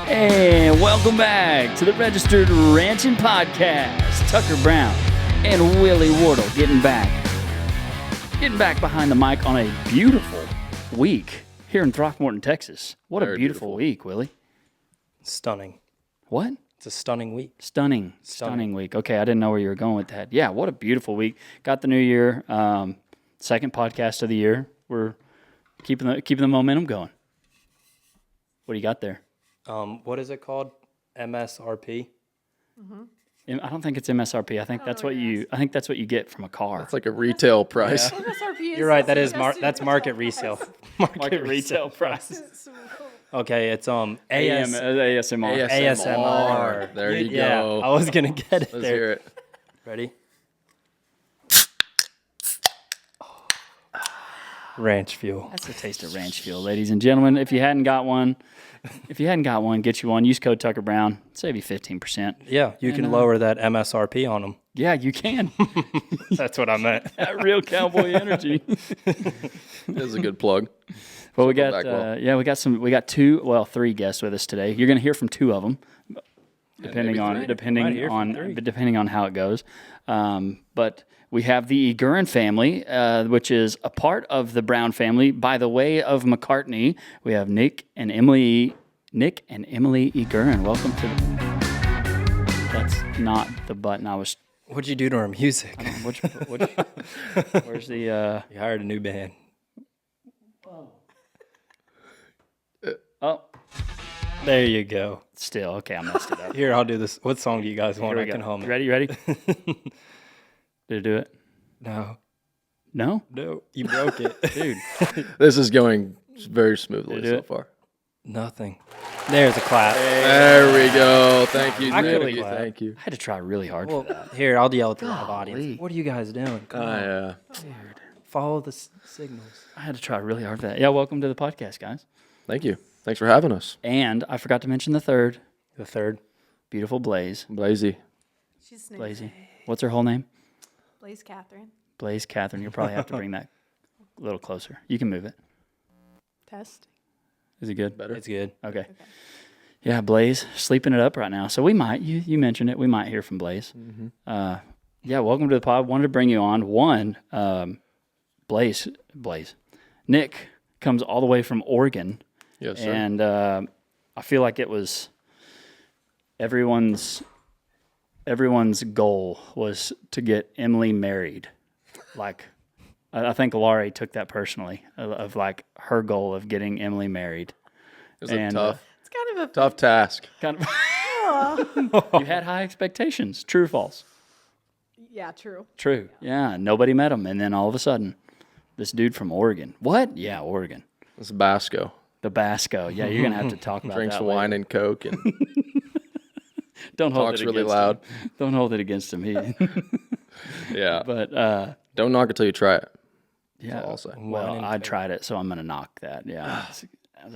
And welcome back to the Registered Ranching Podcast. Tucker Brown and Willie Wardle getting back behind the mic on a beautiful week here in Throckmorton, Texas. What a beautiful week, Willie. Stunning. What? It's a stunning week. Stunning week. Okay, I didn't know where you were going with that. Yeah, what a beautiful week. Got the new year, second podcast of the year. We're keeping the momentum going. What do you got there? What is it called? MSRP? I don't think it's MSRP. I think that's what you get from a car. It's like a retail price. Yeah. MSRP is. You're right. That's market resale. Market retail price. Okay, it's ASMR. ASMR. There you Yeah, go. I was gonna get it Let's there. hear it. Ready? Ranch fuel. That's the taste of ranch fuel, ladies and gentlemen. If you hadn't got one, get you one. Use code Tucker Brown. Save you 15%. Yeah, you can lower that MSRP on them. Yeah, you can. That's what I meant. That real cowboy energy. This is a good plug. Well, we got three guests with us today. You're going to hear from two of them, depending on how it goes. But we have the Eiguren family, which is a part of the Brown family by the way of McCartney. We have Nick and Emily Eiguren. Welcome to That's not the button I was. What'd you do to our music? Where's the? You hired a new band. Oh, There you go. still okay. I messed it up. Here, I'll do this. What song do you guys want? Here I we can go. hum it. Ready? Did it do it? No. No, No. You broke it. dude. This is going very smoothly Did it do so it? far. Nothing. There's a clap. There we go. Thank you. I could Thank you. clap. Thank you. I had to try really hard for that. Here, I'll yell at the live Golly. audience. What are you guys doing? Come on. Follow the signals. I had to try really hard for that. Yeah, welcome to the podcast, guys. Thank you. Thanks for having us. And I forgot to mention the third, The third. beautiful Blaze. Blazy. She's named Blazy. What's her whole name? Blaze Catherine. Blaze Catherine. You'll probably have to bring that a little closer. You can move it. Test. Is it good? Better. It's good. Okay. Yeah, Blaze, sleeping it up right now. So we might, you mentioned it, we might hear from Blaze. Mm-hmm. Yeah, welcome to the pod. Wanted to bring you on. Blaze. Nick comes all the way from Oregon. Yes, sir. And I feel like it was everyone's goal was to get Emily married. Like, I think Laurie took that personally of like her goal of getting Emily married. It was and, a It's kind of a. tough task. Kind of. You had high expectations. True or false? Yeah, true. True. Yeah. Nobody met him, and then all of a sudden, this dude from Oregon. What? Yeah, Oregon. It's Basco. The Basco. Yeah, you're gonna have to talk about Drinks that wine later. and Coke and Don't hold talks it really against loud. him. Don't hold it against him. Yeah. But Don't knock it till you try it. yeah. all I'll say. Well, Wine and I Coke. tried it, so I'm gonna knock that. Yeah, it's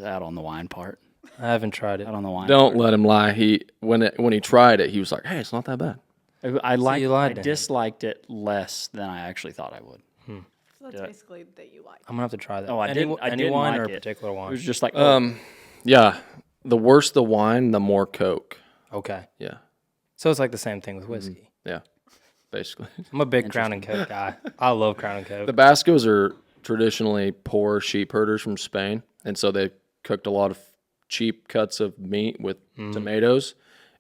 out on the wine part. I haven't tried it. Out on the wine. Don't let him lie. When he tried it, he was like, "Hey, it's not that bad." I like. you lied I to him. disliked it less than I actually thought I would. So that's basically that you like. I'm gonna have to try that. Oh, I Any didn't wine like or a it. particular It wine? was just like, Yeah. The worse the wine, the more Coke. Okay. Yeah. So it's like the same thing with whiskey. Yeah. Basically. I'm a big Crown and Coke guy. I love Crown and Coke. The Bascos are traditionally poor sheep herders from Spain, and so they cooked a lot of cheap cuts of meat with tomatoes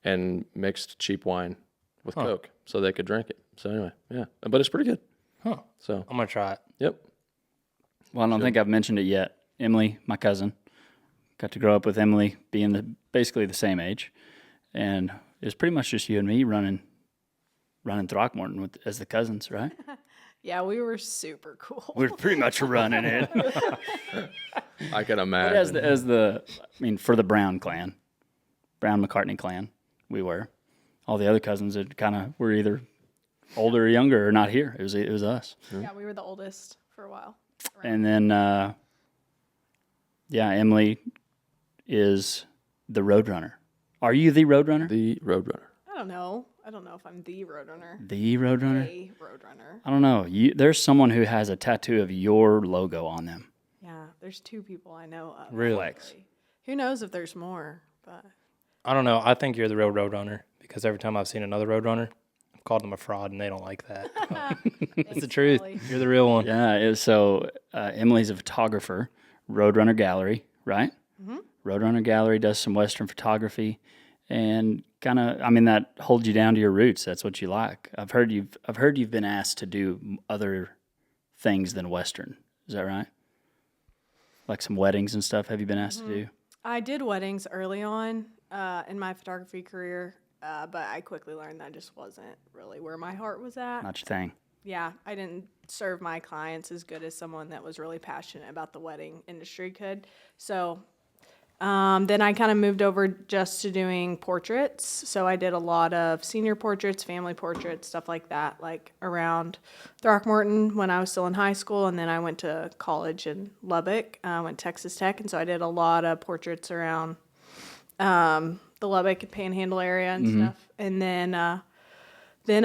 and mixed cheap wine with Coke so they could drink it. So anyway, yeah. But it's pretty good. Huh. So, I'm gonna try it. yep. well, I don't think I've mentioned it yet. Emily, my cousin, got to grow up with Emily, being basically the same age, and it was pretty much just you and me running Throckmorton as the cousins, right? Yeah, we were super cool. We're pretty much running it. I can But imagine. for the Brown clan, Brown McCartney clan, we were. All the other cousins that kind of were either older or younger or not here. It was us. Yeah, we were the oldest for a while. And then, Emily is the Roadrunner. Are you the Roadrunner? The Roadrunner. I don't know. I don't know if I'm the Roadrunner. The Roadrunner? A Roadrunner. I don't know. There's someone who has a tattoo of your logo on them. Yeah, there's two people I know of. Really? actually. Who knows if there's more? But I don't know. I think you're the real Roadrunner because every time I've seen another Roadrunner, I've called them a fraud, and they don't like that. It's the truth. Emily. You're the real one. Yeah. Emily's a photographer, Roadrunner Gallery, right? Mm-hmm. Roadrunner Gallery does some Western photography, and kind of, that holds you down to your roots. That's what you like. I've heard you've been asked to do other things than Western. Is that right? Like some weddings and stuff. Have you been asked to do? I did weddings early on in my photography career, but I quickly learned that just wasn't really where my heart was at. Not your thing. Yeah, I didn't serve my clients as good as someone that was really passionate about the wedding industry could. So then I kind of moved over just to doing portraits. So I did a lot of senior portraits, family portraits, stuff like that, like around Throckmorton when I was still in high school. And then I went to college in Lubbock, went to Texas Tech. And so I did a lot of portraits around the Lubbock and Panhandle area and stuff. And then when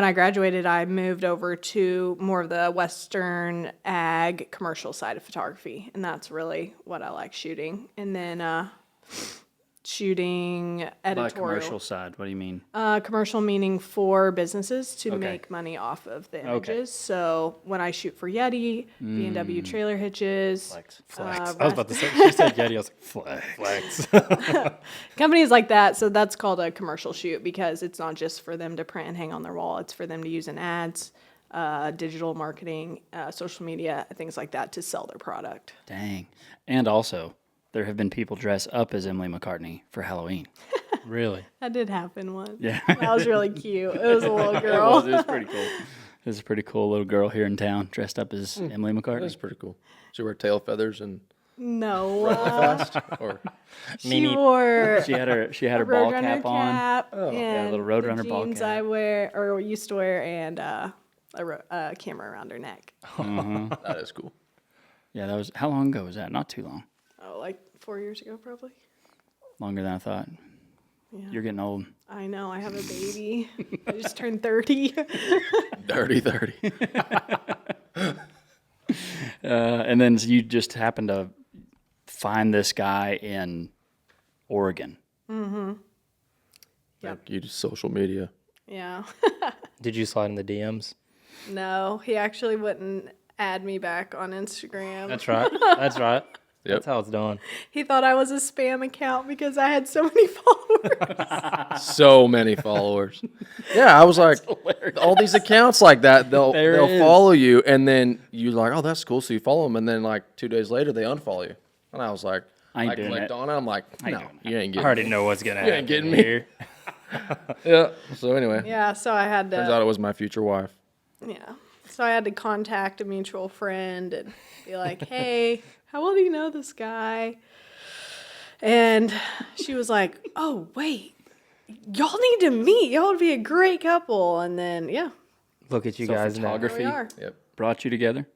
I graduated, I moved over to more of the Western ag commercial side of photography, and that's really what I like shooting. And then shooting By editorial. commercial side, what do you mean? Commercial meaning for businesses to make money off of the images. Okay. So when I shoot for Yeti, B&W trailer hitches, Flex. I was about to say, she said Yeti. I was like, flex. companies like that. So that's called a commercial shoot because it's not just for them to print and hang on their wall. It's for them to use in ads, digital marketing, social media, things like that to sell their product. Dang. And also, there have been people dress up as Emily McCartney for Halloween. Really? That did happen once. Yeah. That was really cute. It was a little girl. It was pretty cool. It was a pretty cool little girl here in town dressed up as Emily McCartney. That's pretty cool. She wear tail feathers and No. fast, or She wore She had her a ball Roadrunner cap on. cap yeah, a and little Roadrunner the ball jeans cap. I wear or used to wear and a camera around her neck. that is cool. Yeah, that was, how long ago was that? Not too long. Oh, like 4 years ago, probably. Longer than I thought. Yeah. You're getting old. I know. I have a baby. I just turned 30. Dirty 30. And then you just happened to find this guy in Oregon. Yep. Like you just social media. Yeah. Did you slide in the DMs? No, he actually wouldn't add me back on Instagram. That's right. That's right. Yep. That's how it's done. He thought I was a spam account because I had so many followers. So many followers. Yeah, I was like, all these accounts like that, they'll follow you, and then you're like, oh, that's cool. So you follow them, and then like 2 days later, they unfollow you. And I was like, I ain't I doing clicked that. on it. I'm like, no, you ain't I getting already me. know what's going to happen ain't getting me. here. Yeah. So anyway, Yeah, so I had turns out to. it was my future wife. Yeah, so I had to contact a mutual friend and be like, "Hey, how well do you know this guy?" And she was like, "Oh, wait, y'all need to meet. Y'all would be a great couple." And then, yeah, Look at you So guys now. here we photography are. Yep. brought you together?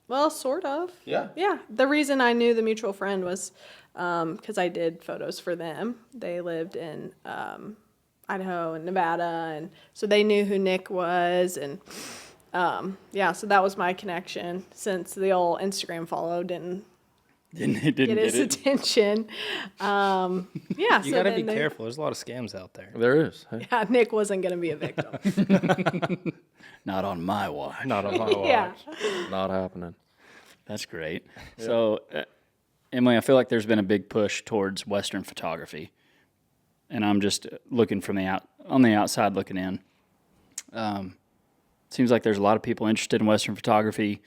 Well, sort of. Yeah. Yeah, the reason I knew the mutual friend was because I did photos for them. They lived in Idaho and Nevada, and so they knew who Nick was, and yeah, so that was my connection. Since the old Instagram follow didn't Didn't get his it? attention, yeah. You so got to be then they- careful. There's a lot of scams out there. There is. Hey. Yeah, Nick wasn't going to be a victim. Not on my watch. Not on my watch. Yeah. Not happening. That's great. So, Emily, I feel like there's been a big push towards Western photography, and I'm just looking from on the outside looking in. Seems like there's a lot of people interested in Western photography,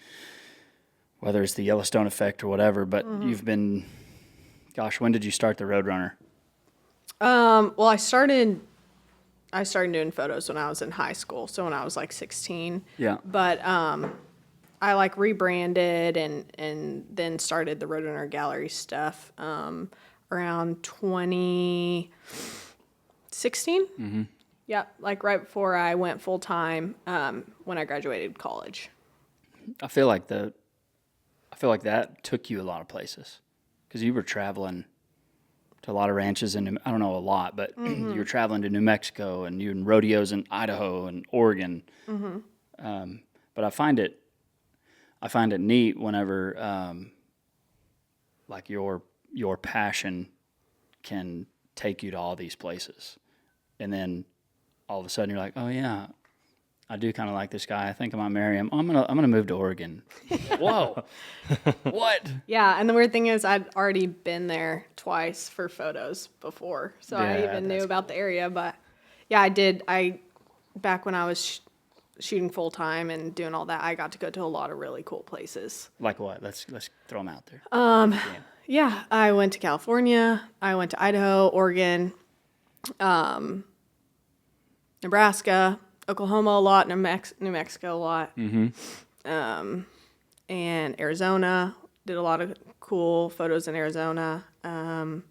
whether it's the Yellowstone effect or whatever. But you've been, gosh, when did you start the Roadrunner? Well, I started doing photos when I was in high school, so when I was like 16. Yeah. But I like rebranded and then started the Roadrunner Gallery stuff around 2016. Mm-hmm. Yeah, like right before I went full time when I graduated college. I feel like that took you a lot of places because you were traveling to a lot of ranches and I don't know a lot, but you were traveling to New Mexico and you in rodeos in Idaho and Oregon. But I find it neat whenever like your passion can take you to all these places, and then all of a sudden you're like, oh yeah, I do kind of like this guy. I think I might marry him. I'm gonna move to Oregon. Whoa, what? Yeah, and the weird thing is I'd already been there twice for photos before, so I Yeah, even knew that's about the area. But yeah, I did. Back when I was shooting full time and doing all that, I got to go to a lot of really cool places. Like what? Let's throw them out there. Yeah, I went to California. I went to Idaho, Oregon, Nebraska, Oklahoma a lot, New Mexico a lot, and Arizona. Did a lot of cool photos in Arizona. And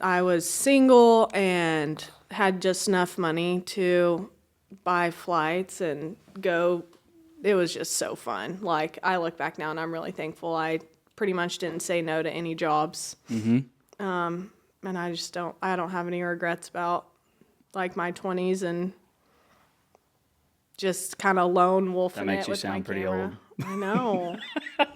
I was single and had just enough money to buy flights and go. It was just so fun. Like, I look back now and I'm really thankful I pretty much didn't say no to any jobs. And I don't have any regrets about like my 20s and just kind of lone wolfing That makes it you with my sound pretty camera. old. I know.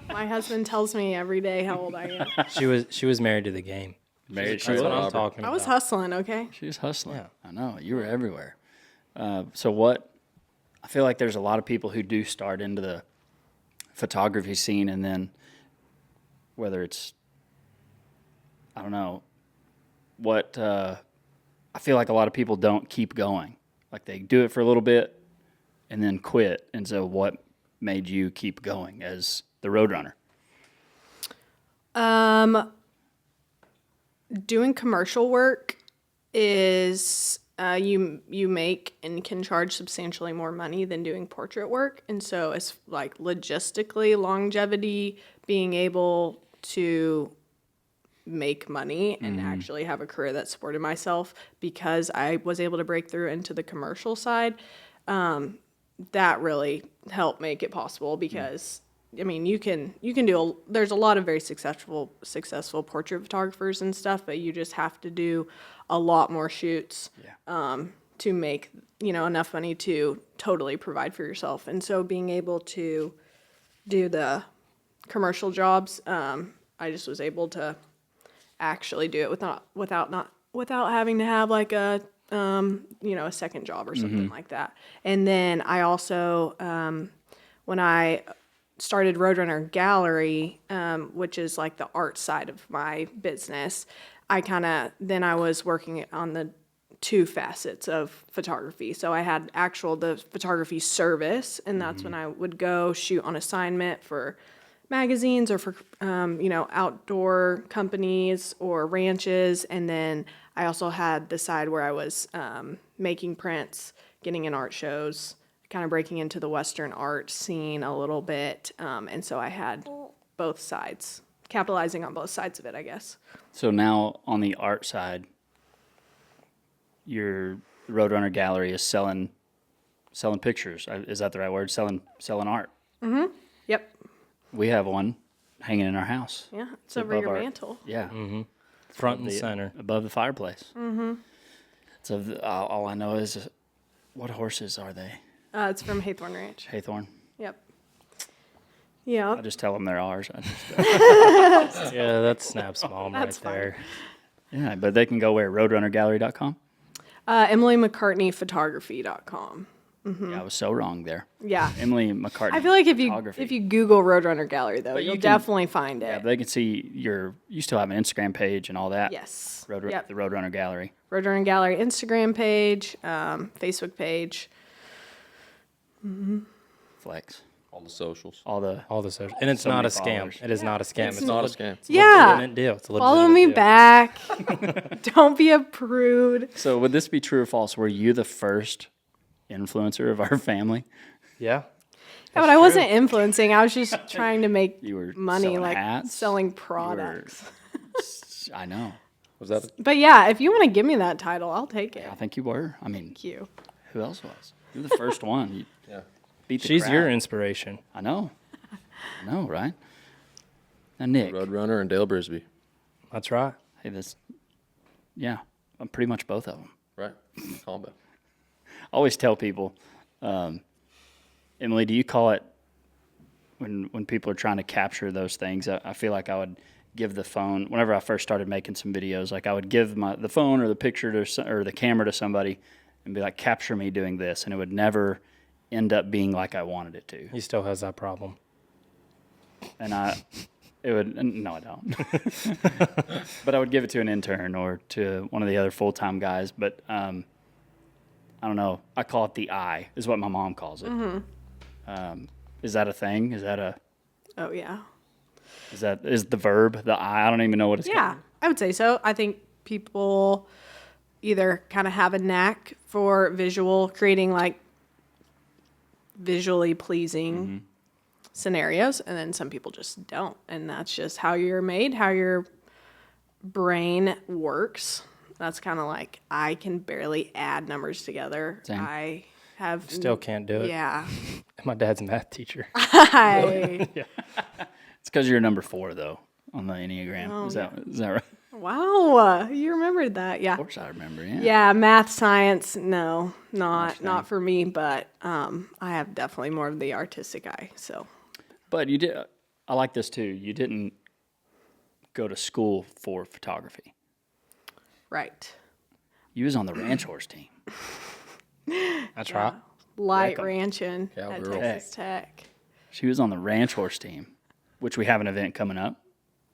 My husband tells me every day how old I am. She was married to the game. Married That's what I'm Robert. talking I about. was hustling, okay? She was hustling. Yeah. I know. You were everywhere. So what? I feel like there's a lot of people who do start into the photography scene, and then whether it's, I don't know, what, I feel like a lot of people don't keep going. Like, they do it for a little bit and then quit. And so what made you keep going as the Roadrunner? Doing commercial work is you make and can charge substantially more money than doing portrait work, and so it's like logistically, longevity, being able to make money and actually have a career that supported myself, because I was able to break through into the commercial side. That really helped make it possible, because I mean, you can do there's a lot of very successful portrait photographers and stuff, but you just have to do a lot more shoots to make, enough money to totally provide for yourself. And so being able to do the commercial jobs, I just was able to actually do it without having to have like a a second job or something like that. And then I also when I started Roadrunner Gallery, which is like the art side of my business, I was working on the two facets of photography. So I had the photography service, and that's when I would go shoot on assignment for magazines or for outdoor companies or ranches. And then I also had the side where I was making prints, getting in art shows, kind of breaking into the Western art scene a little bit. And so I had both sides, capitalizing on both sides of it, I guess. So now on the art side, your Roadrunner Gallery is selling pictures. Is that the right word? Selling art. Yep. We have one hanging in our house. Yeah, it's over your our mantle. Yeah. Front and center. Above the fireplace. So all I know is, what horses are they? It's from Haythorn Ranch. Haythorn. Yep. Yeah. I just tell them they're ours. Yeah, that's Snap's mom right That's fine. there. Yeah, but they can go where? Roadrunnergallery.com? EmilyMcCartneyphotography.com. Yeah, I was so wrong there. Yeah. Emily McCartney. I feel like Photography. if you Google Roadrunner Gallery, though, But you you'll can- definitely find Yeah, it. but they can see you still have an Instagram page and all that. Yes. The Yep. Roadrunner Gallery. Roadrunner Gallery Instagram page, Facebook page. Flex. All the socials. All the social, and it's So not a many scam. followers. It is not a scam. It's not a scam. It's a Yeah. legitimate deal. It's a Follow legitimate me deal. back. Don't be a prude. So would this be true or false? Were you the first influencer of our family? Yeah. Yeah, but I wasn't influencing. I was just trying to make You were money, selling like hats? selling You were- products. I know. Was that? But yeah, if you want to give me that title, I'll take it. I think you were. I mean, Thank you. who else was? You were the first one. You Yeah. beat the She's crowd. your inspiration. I know. I know, right? Now, Nick. Roadrunner and Dale Brisby. That's right. Hey, yeah, I'm pretty much both of them. Right. Combo. I always tell people, Emily, do you call it when people are trying to capture those things? I feel like I would give the phone, whenever I first started making some videos, like I would give the phone or the picture or the camera to somebody and be like, capture me doing this. And it would never end up being like I wanted it to. He still has that problem. And no, I don't. But I would give it to an intern or to one of the other full-time guys. But I don't know. I call it the eye, is what my mom calls it. Mm-hmm. Is that a thing? Is that a... Oh, yeah. Is the verb, the eye? I don't even know what it's called. Yeah, I would say so. I think people either kind of have a knack for creating like visually pleasing scenarios, and then some people just don't. And that's just how you're made, how your brain works. That's kind of like, I can barely add numbers together. Same. I have... Still can't do it. Yeah. My dad's a math teacher. It's because you're number 4, though, on the Enneagram. Oh, is that right? Wow, you remembered that. Yeah. Of course I remember, yeah. Yeah, math, science, no, not for me, but I have definitely more of the artistic eye, so. But you did, I like this too. You didn't go to school for photography. Right. You was on the ranch horse team. That's right. Light Beckham. ranching at Cowgirl. Texas Tech. She was on the ranch horse team, which we have an event coming up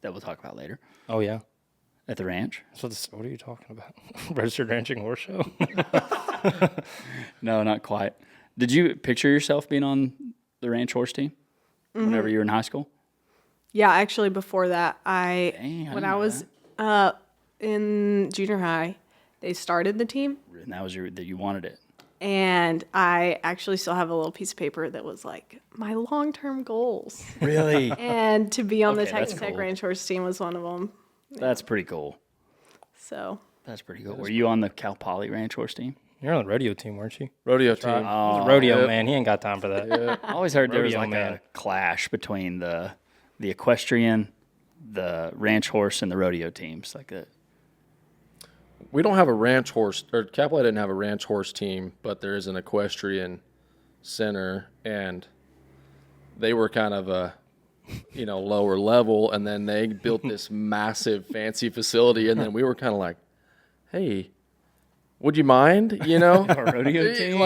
that we'll talk about later Oh, yeah. at the ranch. What are you talking about? Registered Ranching Horse Show? No, not quite. Did you picture yourself being on the ranch horse team whenever you were in high school? Yeah, actually before that, Dang, I when didn't I know was in junior high, they started the team, And that was that you wanted it. and I actually still have a little piece of paper that was like my long-term goals. Really? And to be on the Okay, that's Texas Tech cool. ranch horse team was one of them. That's pretty cool. So That's pretty cool. Were you on the Cal Poly ranch horse team? You're on the rodeo team, weren't you? Rodeo team. He's a rodeo man. He ain't got time for that. I always heard there was Rodeo like man. a clash between the equestrian, the ranch horse, and the rodeo teams. Like that. We don't have a ranch horse, or Capella didn't have a ranch horse team, but there is an equestrian center, and they were kind of a, lower level, and then they built this massive fancy facility, and then we were kind of like, hey, would you mind, A rodeo team?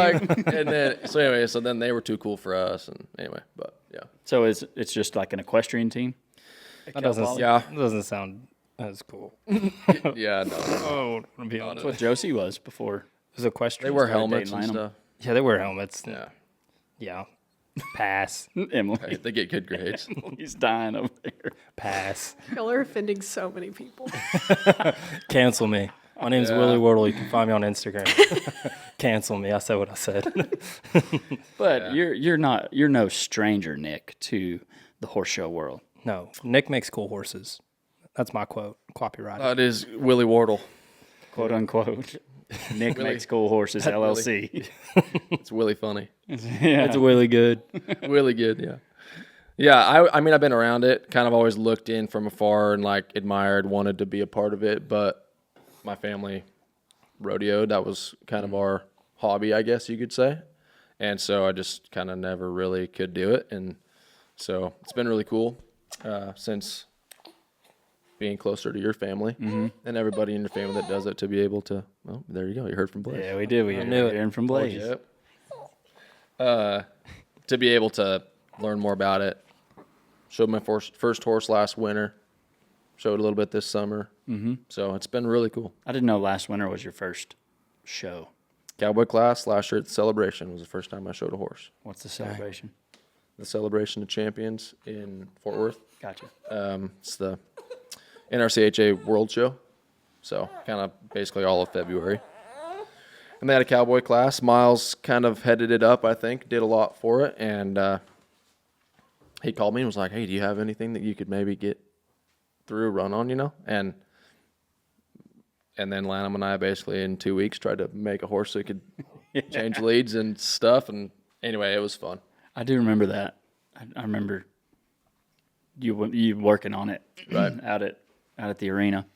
So then they were too cool for us, and anyway, but yeah. So it's just like an equestrian team? That doesn't sound as cool. Yeah, no. Oh, to be That's honest. what Josie was before. There's equestrian. They wear started helmets dating and Lanham. stuff. Yeah, they wear helmets. Yeah. Yeah. Pass. Emily, They get good grades. he's dying over there. Pass. y'all are offending so many people. Cancel me. My name's Willie Wardle. You can find me on Instagram. Cancel me. I said what I said. But you're no stranger, Nick, to the horse show world. No, Nick makes cool horses. That's my quote. Copyright. That is Willie Wardle. Quote unquote. Nick makes cool horses, LLC. It's Willie funny. Yeah. It's really good. Really good, yeah. Yeah, I mean, I've been around it, kind of always looked in from afar and like admired, wanted to be a part of it, but my family rodeoed. That was kind of our hobby, I guess you could say. And so I just kind of never really could do it. And so it's been really cool since being closer to your family and everybody in your family that does it to be able to, well, there you go. You heard from Blaze. Yeah, we did. We knew it. hearing from Blaze. Yep. To be able to learn more about it. Showed my first horse last winter. Showed a little bit this summer. Mm-hmm. So it's been really cool. I didn't know last winter was your first show. Cowboy class last year at the Celebration was the first time I showed a horse. What's the celebration? The Celebration of Champions in Fort Worth. Gotcha. It's the NRCHA World Show. So kind of basically all of February. And they had a cowboy class. Miles kind of headed it up, I think, did a lot for it. And he called me and was like, hey, do you have anything that you could maybe get through a run on, And then Lanham and I basically in 2 weeks tried to make a horse so he could change leads and stuff. And anyway, it was fun. I do remember that. I remember you working on it Right. out at the arena.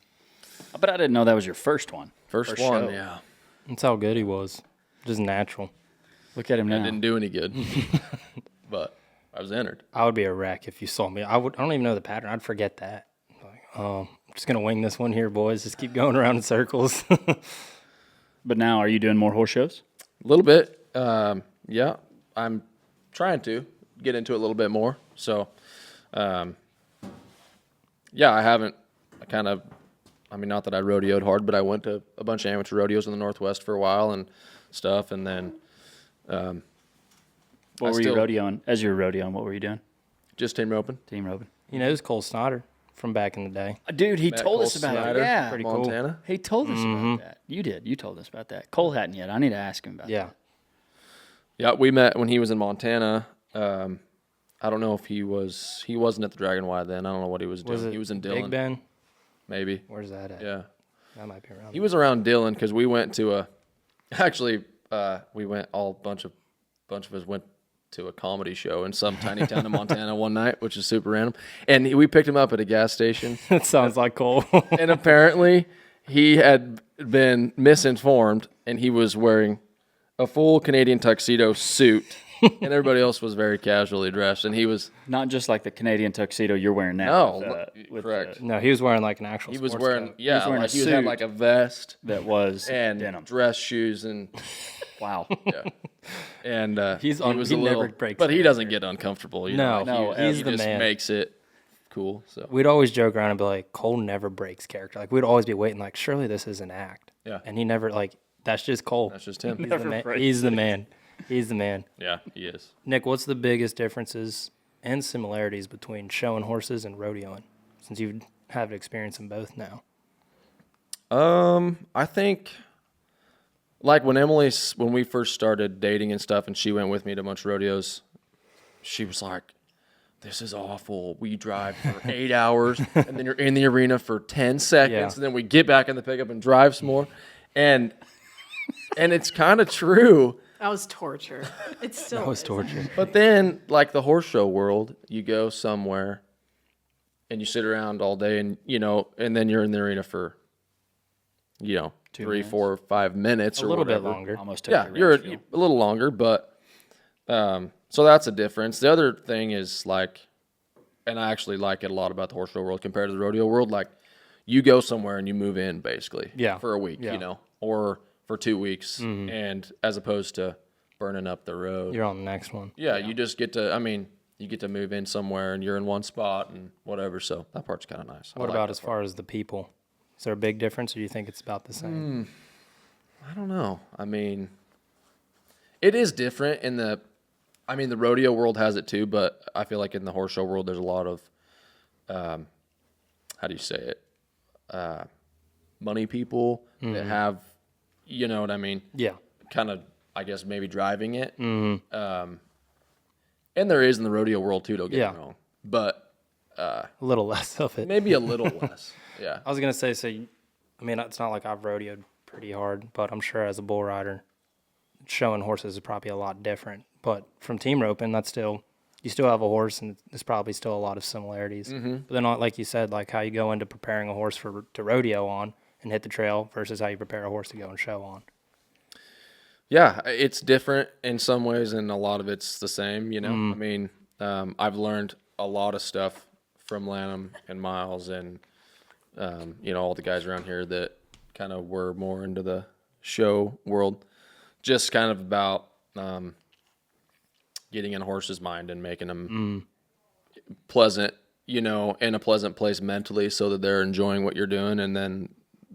But I didn't know that was your first one. First one, show. yeah. That's how good he was. Just natural. Look at him It now. didn't do any good, but I was entered. I would be a wreck if you saw me. I don't even know the pattern. I'd forget that. Like, I'm just going to wing this one here, boys. Just keep going around in circles. But now, are you doing more horse shows? A little bit. Yeah, I'm trying to get into it a little bit more. So, yeah, I haven't. Not that I rodeoed hard, but I went to a bunch of amateur rodeos in the Northwest for a while and stuff, and then. What were you rodeoing? As you were rodeoing, what were you doing? Just team roping. Team roping. You know, it was Cole Snyder from back in the day. Dude, he told us about Snyder, it. Yeah. Pretty Montana. cool. He told us about that. You did. You told us about that. Cole hadn't yet. I need to ask him about that. Yeah, we met when he was in Montana. I don't know if he wasn't at the Dragon Y then. I don't know what he was doing. He was in Dillon. Big Ben? Maybe. Where's that at? Yeah. That might be around. He was around Dillon because we went to we went a bunch of us went to a comedy show in some tiny town in Montana one night, which is super random. And we picked him up at a gas station. That sounds like Cole. And apparently he had been misinformed, and he was wearing a full Canadian tuxedo suit, and everybody else was very casually dressed. And he was not just like the Canadian tuxedo you're wearing now. No, correct. No, he was wearing like an actual. He was sports wearing coat. yeah, He was wearing like a he had suit. like a vest That was and denim. dress shoes and Wow. yeah. And he was never a little, breaks but he character. doesn't get uncomfortable. You know? No, Like, he's he the just man. makes it cool. So We'd always joke around and be like, Cole never breaks character. Like we'd always be waiting, like surely this is an act. Yeah. And he never like that's just Cole. that's just him. He's the man. He's the man. He's the man. Yeah, he is. Nick, what's the biggest differences and similarities between showing horses and rodeoing? Since you have experience in both now. I think like when we first started dating and stuff, and she went with me to a bunch of rodeos, she was like, "This is awful. We drive for 8 hours, and then you're in the arena for 10 seconds, Yeah. and then we get back in the pickup and drive some more." And it's kind of true. That was torture. It's still That was is. torture. But then, like the horse show world, you go somewhere and you sit around all day, and and then you're in the arena for 3, minutes. 4, 5 minutes A or little bit whatever. longer. Almost Yeah, totally you're range a little longer, but so that's a difference. The other thing is like, and I actually like it a lot about the horse show world compared to the rodeo world. Like, you go somewhere and you move in basically, Yeah. for a week, Yeah. or for 2 weeks, and as opposed to burning up the road. You're on the next one. Yeah, you just get to. I mean, you get to move in somewhere and you're in one spot and whatever. So that part's kind of nice. What about as far as the people? Is there a big difference, or do you think it's about the same? I don't know. I mean, it is different in the. I mean, the rodeo world has it too, but I feel like in the horse show world, there's a lot of, how do you say it? Money people that have, you know what I mean? Yeah. Kind of, I guess, maybe driving it. And there is in the rodeo world too, don't get me wrong. But A little less of it. maybe a little less. Yeah. I was going to say, it's not like I've rodeoed pretty hard, but I'm sure as a bull rider, showing horses is probably a lot different. But from team roping, you still have a horse, and there's probably still a lot of similarities. But then, like you said, like how you go into preparing a horse to rodeo on and hit the trail versus how you prepare a horse to go and show on. Yeah, it's different in some ways, and a lot of it's the same, I mean, I've learned a lot of stuff from Lanham and Miles and, all the guys around here that kind of were more into the show world, just kind of about getting in a horse's mind and making them pleasant, in a pleasant place mentally so that they're enjoying what you're doing, and then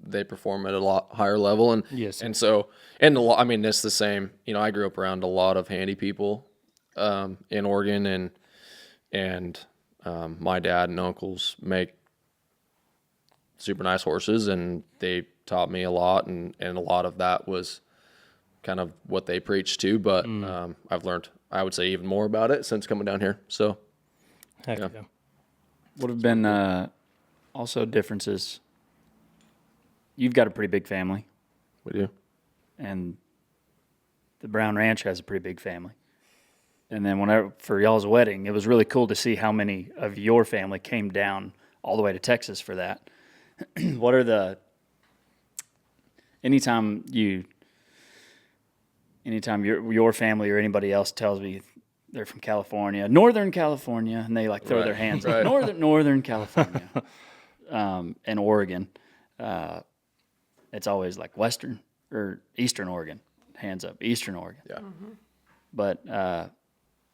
they perform at a lot higher level. And Yes. and so, and a lot, I mean, it's the same, I grew up around a lot of handy people in Oregon, and my dad and uncles make super nice horses, and they taught me a lot, and a lot of that was kind of what they preached too, but I've learned, I would say, even more about it since coming down here. So Heck Yeah. yeah. Would have been also differences. You've got a pretty big family, we do. and the Brown Ranch has a pretty big family. And then for y'all's wedding, it was really cool to see how many of your family came down all the way to Texas for that. What are anytime your family or anybody else tells me they're from California, Northern California, and they like throw their hands up, right. Northern California. in Oregon, it's always like Western or Eastern Oregon. Hands up, Eastern Oregon. Yeah. Mm-hmm. But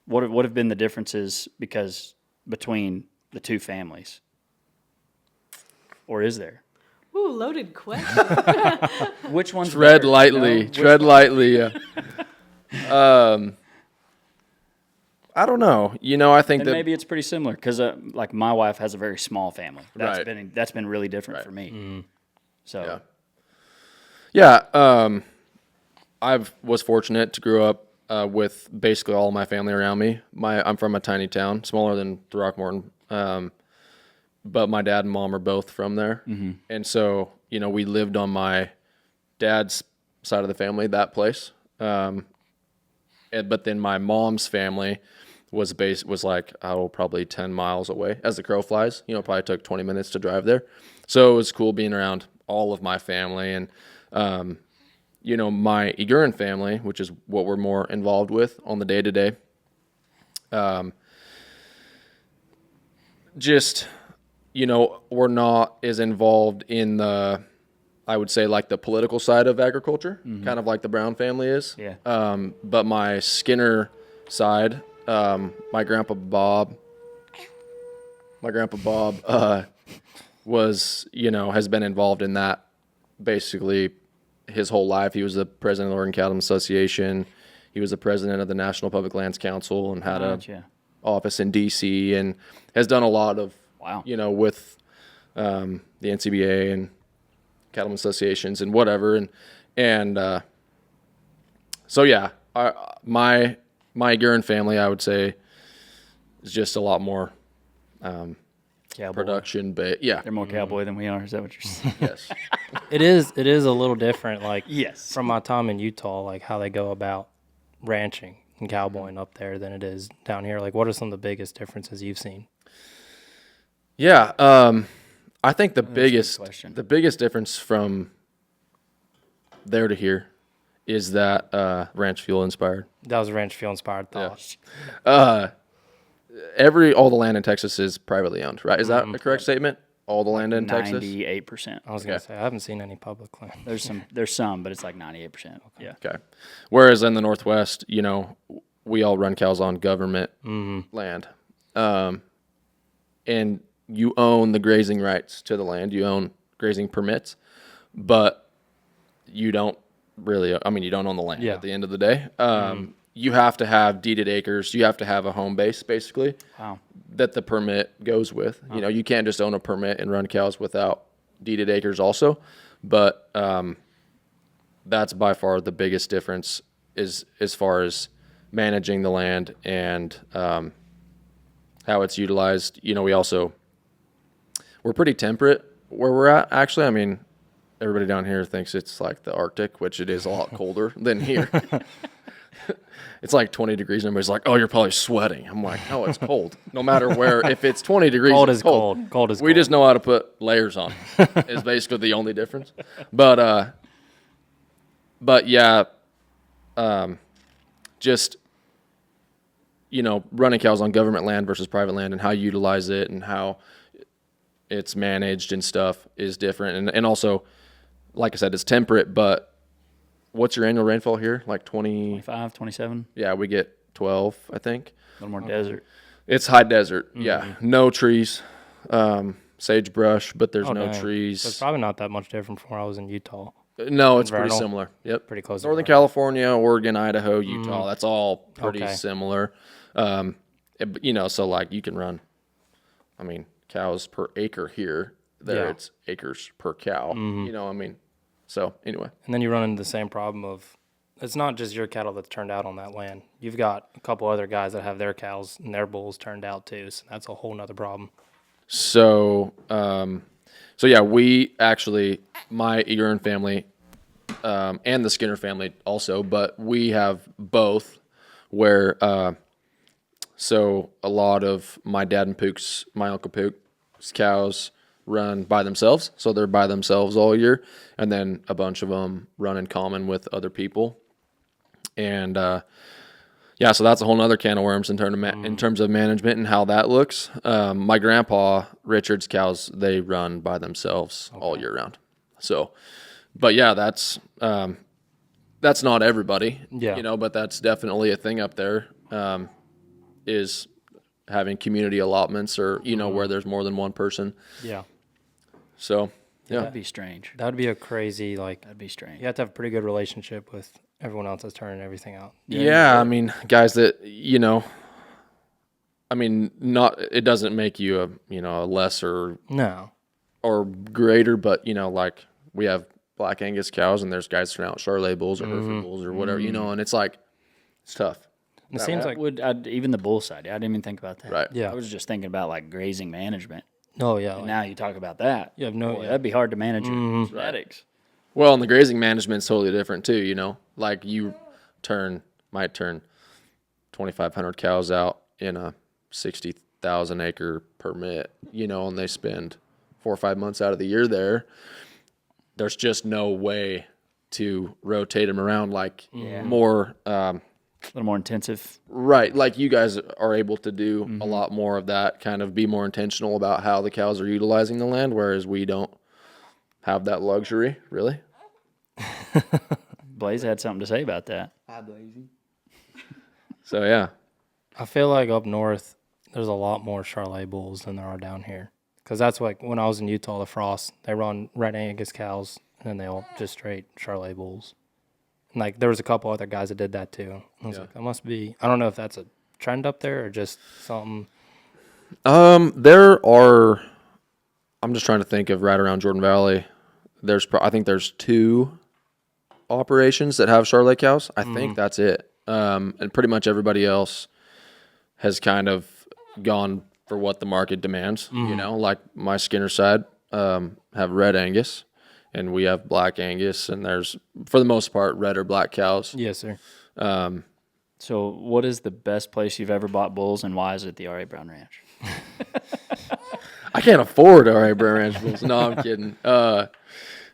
what have been the differences between the two families, or is there? Ooh, loaded question. Which one's Tread better, lightly. you know? Tread lightly. Yeah. I don't know. I think And that maybe it's pretty similar because like my wife has a very small family. Right. That's been really different for me. Mm-hmm. So Yeah. I was fortunate to grow up with basically all of my family around me. I'm from a tiny town, smaller than Throckmorton, but my dad and mom are both from there, and so we lived on my dad's side of the family, that place. But then my mom's family was like probably 10 miles away as the crow flies. Probably took 20 minutes to drive there. So it was cool being around all of my family and. My Eiguren family, which is what we're more involved with on the day-to-day, we're not as involved in I would say, like the political side of agriculture, kind of like the Brown family is. Yeah. But my Skinner side, my grandpa Bob was, has been involved in that basically his whole life. He was the president of the Oregon Cattlemen's Association. He was the president of the National Public Lands Council and had Gotcha. a office in D.C. and has done a lot of, Wow. With the NCBA and cattlemen associations and whatever. So yeah, my Eiguren family, I would say, is just a lot more Cowboy. production, but yeah. They're more cowboy than we are. Is that what you're saying? Yes. It is a little different, like Yes. from my time in Utah, like how they go about ranching and cowboying up there than it is down here. Like, what are some of the biggest differences you've seen? Yeah, I think the a good biggest question. difference from there to here is that ranch fuel inspired. That was a ranch fuel inspired thought. All the land in Texas is privately owned, right? Is that a correct statement? All the land in Texas? 98%. I was gonna say I haven't seen any public land. There's some, but it's like 98%. Yeah. Okay. Whereas in the Northwest, we all run cows on government land. And you own the grazing rights to the land. You own grazing permits, but you don't really, you don't own the land at the end of the day. You have to have deeded acres. You have to have a home base, basically, Wow. that the permit goes with. Wow. You can't just own a permit and run cows without deeded acres also. But that's by far the biggest difference is as far as managing the land and how it's utilized. We're pretty temperate where we're at, actually. Everybody down here thinks it's like the Arctic, which it is a lot colder than here. It's like 20 degrees, and everybody's like, oh, you're probably sweating. I'm like, no, it's cold. No matter where, if it's 20 degrees, Cold it's is cold. Cold is we cold. just know how to put layers on. Is basically the only difference. But yeah, just, running cows on government land versus private land and how you utilize it and how it's managed and stuff is different. And also, like I said, it's temperate, but what's your annual rainfall here? Like 25, 27? Yeah, we get 12, I think. A little more desert. It's high desert. Yeah. No trees, sagebrush, but there's no dang. trees. So it's probably not that much different from where I was in Utah. No, it's pretty Vernal? similar. Yep. Pretty close to Northern Vernal. California, Oregon, Idaho, Utah. That's all pretty Okay. similar. So like you can run, cows per acre here. There Yeah. it's acres per cow. So anyway. And then you run into the same problem of it's not just your cattle that's turned out on that land. You've got a couple other guys that have their cows and their bulls turned out too. So that's a whole nother problem. So yeah, we actually, my Eiguren family, and the Skinner family also, but we have both where, so a lot of my dad and my Uncle Pook's cows run by themselves. So they're by themselves all year. And then a bunch of them run in common with other people. And, Yeah, so that's a whole other can of worms in terms of management and how that looks. My grandpa, Richard's cows, they run by themselves all year round. So, but yeah, that's not everybody, but that's definitely a thing up there, is having community allotments or, where there's more than one person. Yeah. So, yeah. That'd be strange. That would be a crazy, That'd be strange. You have to have a pretty good relationship with everyone else that's turning everything out. Yeah, I mean, guys that, it doesn't make you a lesser or greater, but, like we have Black Angus cows and there's guys turning out Charolais bulls or Hereford bulls or whatever, and it's like, it's tough. It seems like even the bull side, I didn't even think about that. Right. Yeah. I was just thinking about like grazing management. Oh, yeah. And now you talk about that. You have that'd be hard to manage your genetics. Well, and the grazing management's totally different too, like you might turn 2,500 cows out in a 60,000 acre permit, and they spend 4 or 5 months out of the year there. There's just no way to rotate them around like more, a little more intensive. Right. Like you guys are able to do a lot more of that, kind of be more intentional about how the cows are utilizing the land, whereas we don't have that luxury, really. Blaze had something to say about that. Hi, Blazy. So, yeah. I feel like up north, there's a lot more Charolais bulls than there are down here. Because that's like when I was in Utah, the Frost, they run red Angus cows, and then they all just straight Charolais bulls. And like there was a couple other guys that did that too. I was like, that must be, I don't know if that's a trend up there or just something. There are, I'm just trying to think of right around Jordan Valley. I think there's 2 operations that have Charolais cows. I think that's it. And pretty much everybody else has kind of gone for what the market demands. Like my Skinner side have red Angus, and we have Black Angus, and there's for the most part red or black cows. Yes, sir. So, what is the best place you've ever bought bulls, and why is it the R.A. Brown Ranch? I can't afford R.A. Brown Ranch bulls. No, I'm kidding.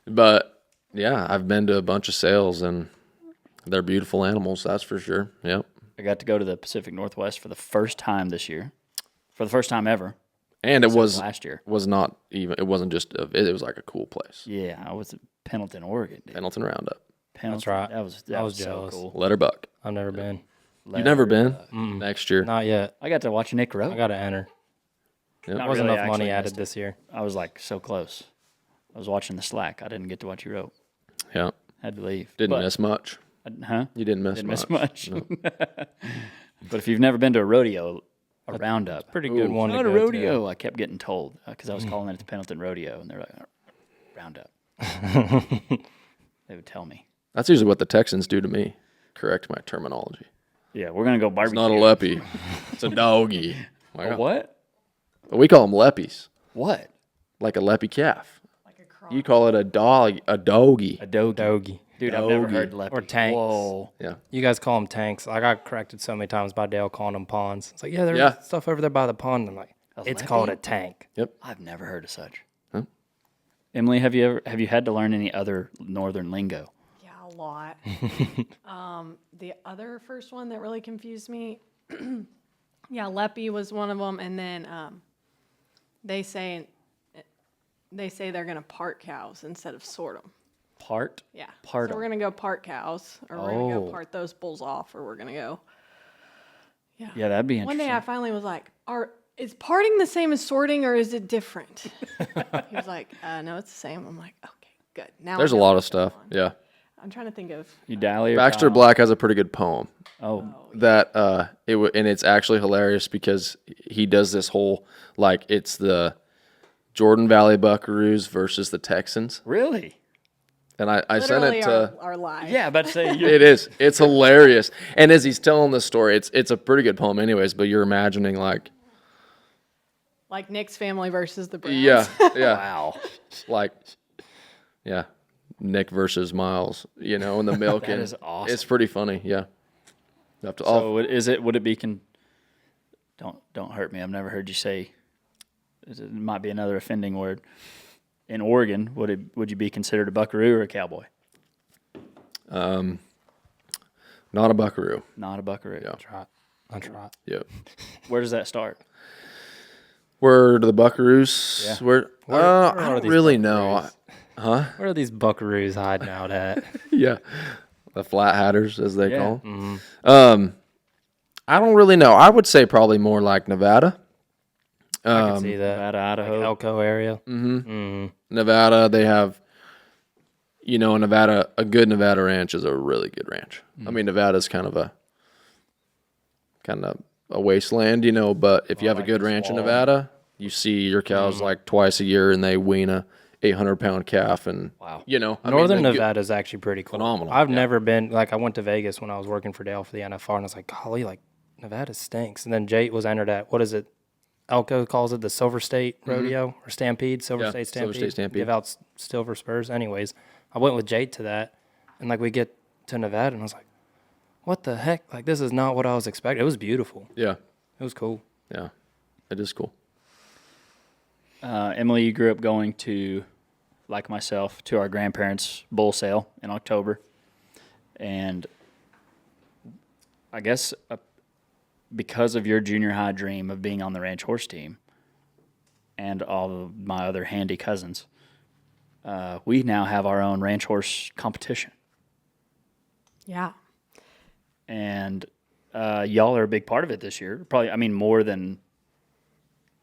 But yeah, I've been to a bunch of sales, and they're beautiful animals. That's for sure. Yep. I got to go to the Pacific Northwest for the first time this year, for the first time ever. And it was last year. Was not even. It wasn't just. It was like a cool place. Yeah, I was at Pendleton, Oregon. Dude. Pendleton Roundup. Pendleton, That's right. That was jealous. so cool. Letterbuck. I've never been. You've never been? Next year. Not yet. I got to watch Nick rope. I got to enter. Yep. There wasn't really, enough money actually added missed this year. I was like so close. I was watching the slack. I didn't get to watch you rope. Yeah. Had to leave. Didn't miss much. Huh? You didn't miss much. No. But if you've never been to a rodeo, a roundup. Pretty good one. Not to a go rodeo, I kept getting told because I was calling it the Pendleton Rodeo, and they're like, roundup. They would tell me. That's usually what the Texans do to me. Correct my terminology. Yeah, we're going to go It's barbecue. not a leppy. It's a doggy. A what? We call them leppies. What? Like a leppy calf. Like a cross. You call it a doggy. A dogie. Dude, I've never Dogie. heard leppy. Or tanks. Whoa. Yeah. You guys call them tanks. I got corrected so many times by Dale calling them ponds. It's like, yeah, there's stuff over there by the pond. I'm like, it's called a tank. Yep. I've never heard of such. Huh? Emily, have you had to learn any other northern lingo? Yeah, a lot. The other first one that really confused me, yeah, leppy was one of them, and then they say they're gonna part cows instead of sort them. Part? Yeah. Part So we're 'em. gonna go part cows, or we're gonna go Oh. part those bulls off, or we're gonna go. Yeah. Yeah, that'd be One interesting. day I finally was like, is parting the same as sorting, or is it different? He was like, no, it's the same. I'm like, okay, good. Now There's I a know lot of what's going stuff. on. Yeah. I'm trying to think of. You dally or Baxter Tom? Black has a pretty good poem Oh, that and it's actually hilarious because he does this whole like it's the Jordan Valley Buckaroos versus the Texans, really? and I sent Literally it to. our life. Yeah, about to say It is. It's hilarious. And as he's telling the story, it's a pretty good poem, anyways. But you're imagining like, Like Nick's family versus the Browns. yeah, wow. like, yeah, Nick versus Miles, in the milk. That and is awesome. It's pretty funny. Yeah. You have to, So would it be don't hurt me. I've never heard you say it might be another offending word. In Oregon, would you be considered a buckaroo or a cowboy? Not a buckaroo. Not a buckaroo. Yeah. I'll try. Yep. Where does that start? Where do the buckaroos? Yeah. Where I don't really know. Where are these buckaroos hiding out at? Yeah. The flat hatters, as they call them. Mm-hmm. I don't really know. I would say probably more like Nevada. I can see that. Nevada, Idaho. Like Elko area. Mm-hmm. Nevada, they have, Nevada, a good Nevada ranch is a really good ranch. I mean, Nevada's kind of a wasteland, but if you have a good ranch in Nevada, you see your cows like twice a year and they wean a 800-pound calf. And, Wow. Northern Nevada is actually pretty cool. Phenomenal. I've never been, I went to Vegas when I was working for Dale for the NFR, and I was like, golly, Nevada stinks. And then Jake was entered at, what is it? Elko calls it the Silver State Rodeo or Stampede, Silver State Stampede. Silver State Stampede. Give out silver spurs. Anyways, I went with Jake to that, and we get to Nevada, and I was like, what the heck? This is not what I was expecting. It was beautiful. Yeah. It was cool. Yeah. It is cool. Emily, you grew up going to, like myself, to our grandparents' bull sale in October. And I guess because of your junior high dream of being on the ranch horse team and all of my other handy cousins, we now have our own ranch horse competition. Yeah. And y'all are a big part of it this year. Probably, more than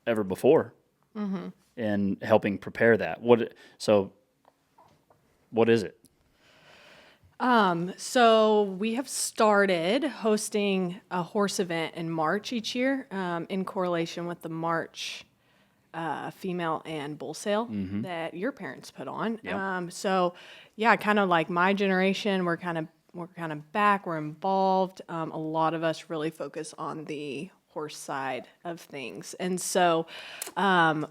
ever before in helping prepare that. What is it? So we have started hosting a horse event in March each year, in correlation with the March female and bull sale that your parents put on. Yep. So yeah, kind of like my generation, we're kind of back, we're involved. A lot of us really focus on the horse side of things. And so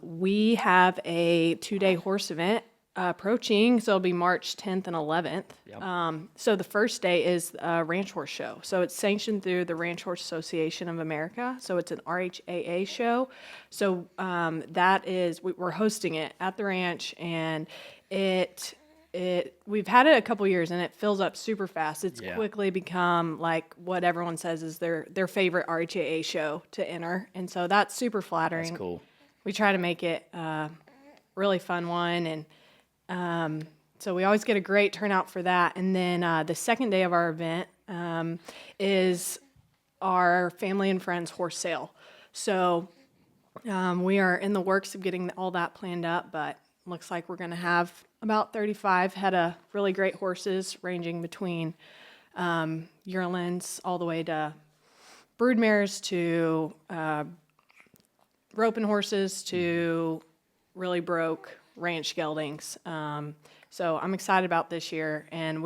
we have a 2-day horse event approaching, so it'll be March 10th and 11th. Yep. So the first day is a ranch horse show. So it's sanctioned through the Ranch Horse Association of America. So it's an RHAA show. So we're hosting it at the ranch, and we've had it a couple years, and it fills up super fast. It's quickly become what everyone says is their favorite RHAA show to enter, and so that's super flattering. That's cool. We try to make it a really fun one, and so we always get a great turnout for that. And then the second day of our event is our family and friends horse sale. So we are in the works of getting all that planned up, but looks like we're going to have about 35 head of really great horses, ranging between yearlings all the way to broodmares to roping horses to really broke ranch geldings. So I'm excited about this year, and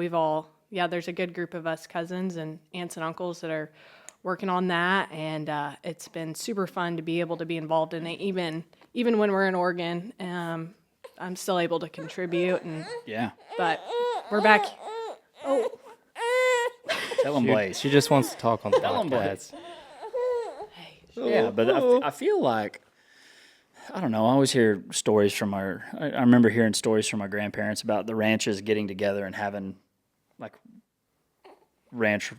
there's a good group of us cousins and aunts and uncles that are working on that, and it's been super fun to be able to be involved in it, even when we're in Oregon. I'm still able to contribute, but we're back. Oh, Tell them, Blaze. She just wants to talk on the Tell them, podcast. Blaze. Yeah, but I feel like, I don't know, I always hear stories from I remember hearing stories from my grandparents about the ranches getting together and having ranch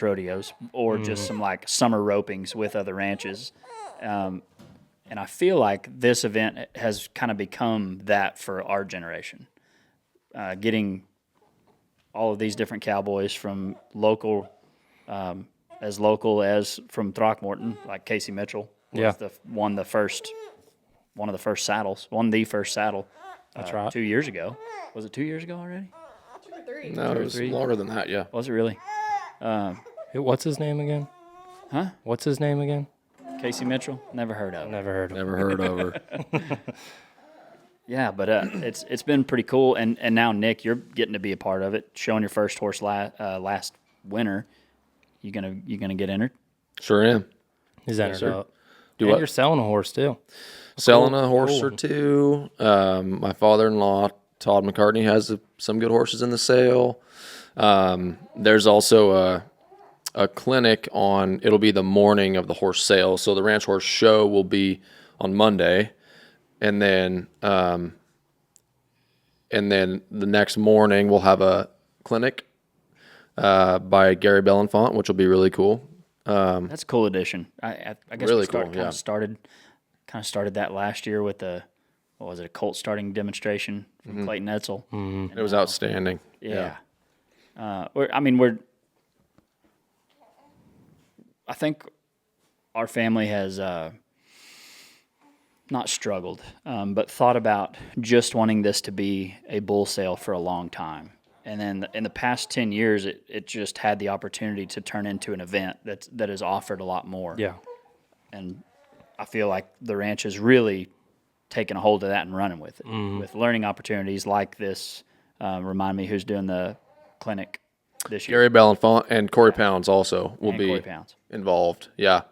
rodeos or just some summer ropings with other ranches. And I feel like this event has kind of become that for our generation. Getting all of these different cowboys from local as from Throckmorton, like Casey Mitchell was won the first saddle. That's right. 2 years ago. Was it 2 years ago already? 2 or 3. No, it was longer than that, yeah. Was it really? What's his name again? Huh? What's his name again? Casey Mitchell? Never heard of. Never heard of him. Never heard of her. Yeah, but it's been pretty cool, and now Nick, you're getting to be a part of it, showing your first horse last winter. You gonna get entered? Sure am. He's entered up. Do and what? You're selling a horse too. Selling a horse or two. My father-in-law, Todd McCartney, has some good horses in the sale. There's also a clinic it'll be the morning of the horse sale. So the ranch horse show will be on Monday. And then the next morning we'll have a clinic by Gary Belenfant, which will be really cool. That's a cool addition. I guess really we cool, kind of started that last year with a Colt starting demonstration from Clayton Etzel. It was outstanding. Yeah. I think our family has not struggled, but thought about just wanting this to be a bull sale for a long time. And then in the past 10 years, it just had the opportunity to turn into an event that has offered a lot more. Yeah. And I feel like the ranch has really taken a hold of that and running with it, with learning opportunities like this. Remind me who's doing the clinic this year. Gary Belenfant and Corey Pounds also will be involved. Yeah.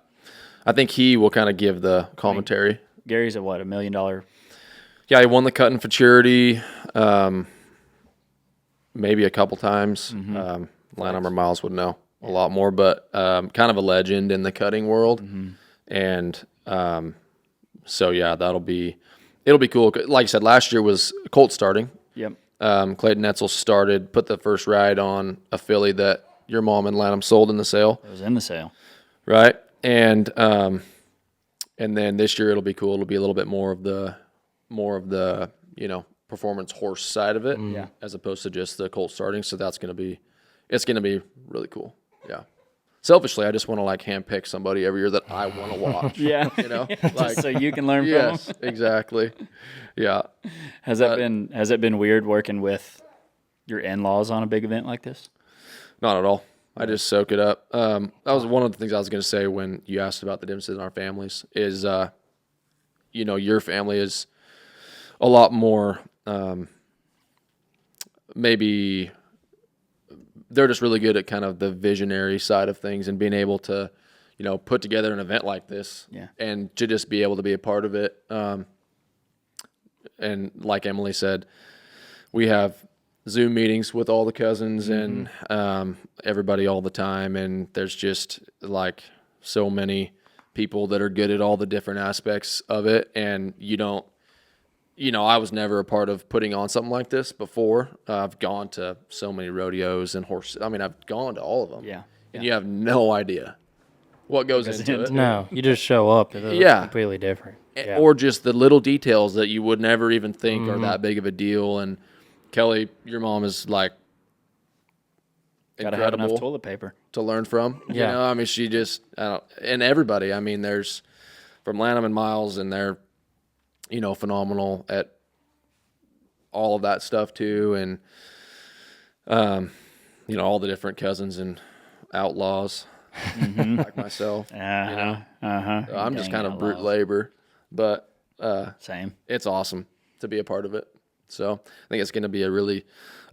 I think he will kind of give the commentary. Gary's a $1 million? Yeah, he won the cut in futurity maybe a couple times. Lanham or Miles would know a lot more, but kind of a legend in the cutting world. And so, yeah, it'll be cool. Like I said, last year was Colt starting. Yep. Clayton Etzel put the first ride on a filly that your mom and Lanham sold in the sale. It was in the sale. Right. And then this year it'll be cool. It'll be a little bit more of the performance horse side of it, as opposed to just the Colt starting. So it's gonna be really cool. Yeah. Selfishly, I just want to handpick somebody every year that I want to watch. Yeah. Just so you can learn from them. Yes, exactly. Yeah. Has it been weird working with your in-laws on a big event like this? Not at all. I just soak it up. That was one of the things I was going to say when you asked about the differences in our families is, your family is a lot more, maybe they're just really good at kind of the visionary side of things and being able to, put together an event like this and to just be able to be a part of it. And like Emily said, we have Zoom meetings with all the cousins and everybody all the time, and there's just so many people that are good at all the different aspects of it, and I was never a part of putting on something like this before. I've gone to so many rodeos and horses. I mean, I've gone to all of them. Yeah. And you have no idea what goes into it. No, you just show up. It's completely different. Yeah. Or just the little details that you would never even think are that big of a deal. And Kelly, your mom is gotta have enough incredible toilet paper to learn from. Yeah. I mean, she just, and everybody, I mean, there's from Lanham and Miles, and they're, phenomenal at all of that stuff too. And, all the different cousins and outlaws like myself. I'm just kind of brute labor, but same. It's awesome to be a part of it. So I think it's going to be a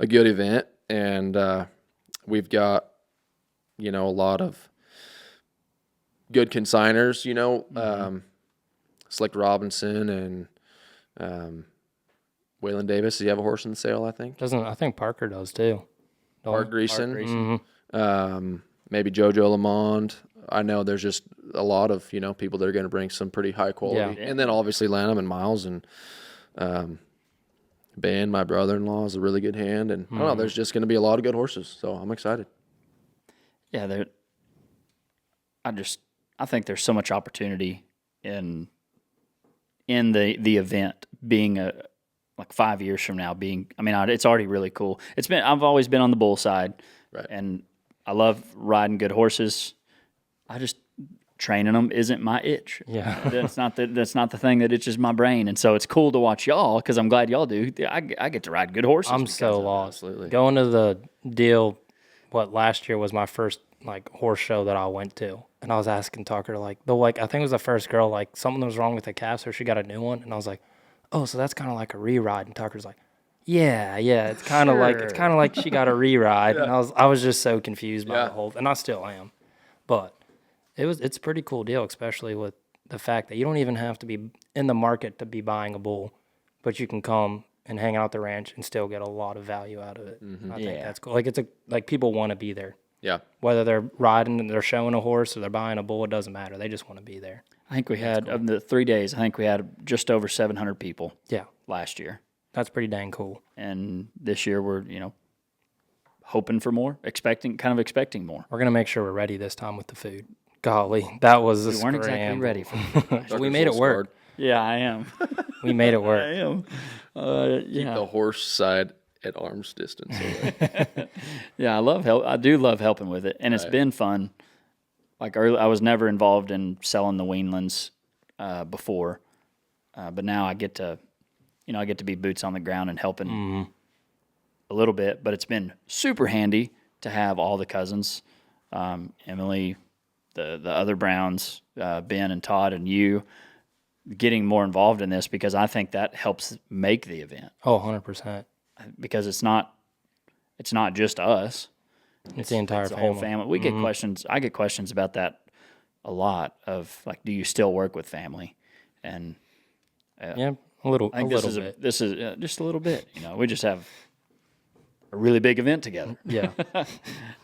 good event. And we've got, a lot of good consigners, Slick Robinson and Waylon Davis. Does he have a horse in the sale, I think? I think Parker does too. Park Greason. Maybe JoJo Lamond. I know there's just a lot of, people that are going to bring some pretty high quality. Yeah. And then obviously Lanham and Miles and Ben, my brother-in-law, is a really good hand. And I don't know, there's just going to be a lot of good horses. So I'm excited. Yeah, I think there's so much opportunity in the event being 5 years from now it's already really cool. I've always been on the bull side, right? And I love riding good horses. I just training them isn't my itch. Yeah, that's not the thing that itches my brain. And so it's cool to watch y'all because I'm glad y'all do. I get to ride good horses. I'm so lost. Absolutely. Going to the deal. Last year was my first horse show that I went to, and I was asking Tucker I think it was the first girl something was wrong with the calf, so she got a new one, and I was like, oh, so that's kind of like a re-ride, and Tucker's like, yeah, it's kind of like she got a re-ride, and I was just so confused by the whole, and I still am, but it's a pretty cool deal, especially with the fact that you don't even have to be in the market to be buying a bull, but you can come and hang out at the ranch and still get a lot of value out of it. I think that's cool. It's people want to be there. Yeah. Whether they're riding and they're showing a horse or they're buying a bull, it doesn't matter. They just want to be there. I think we had, of the 3 days, we had just over 700 people. Yeah. Last year. That's pretty dang cool. And this year we're, hoping for more, expecting more. We're gonna make sure we're ready this time with the food. Golly, that was a We weren't exactly ready for it. We made it work. Yeah, I am. We made it work. I am. Keep the horse side at arm's distance away. Yeah, I do love helping with it, and it's been fun. Like early, I was never involved in selling the weanlings before, but now I get to be boots on the ground and helping a little bit. But it's been super handy to have all the cousins, Emily, the other Browns, Ben and Todd and you, getting more involved in this, because I think that helps make the event. Oh, 100%. Because it's not just us. It's the entire it's the whole family. We get questions. I get questions about that a lot, of like, do you still work with family? And yeah, a little bit. This is just a little bit. We just have a really big event together. Yeah.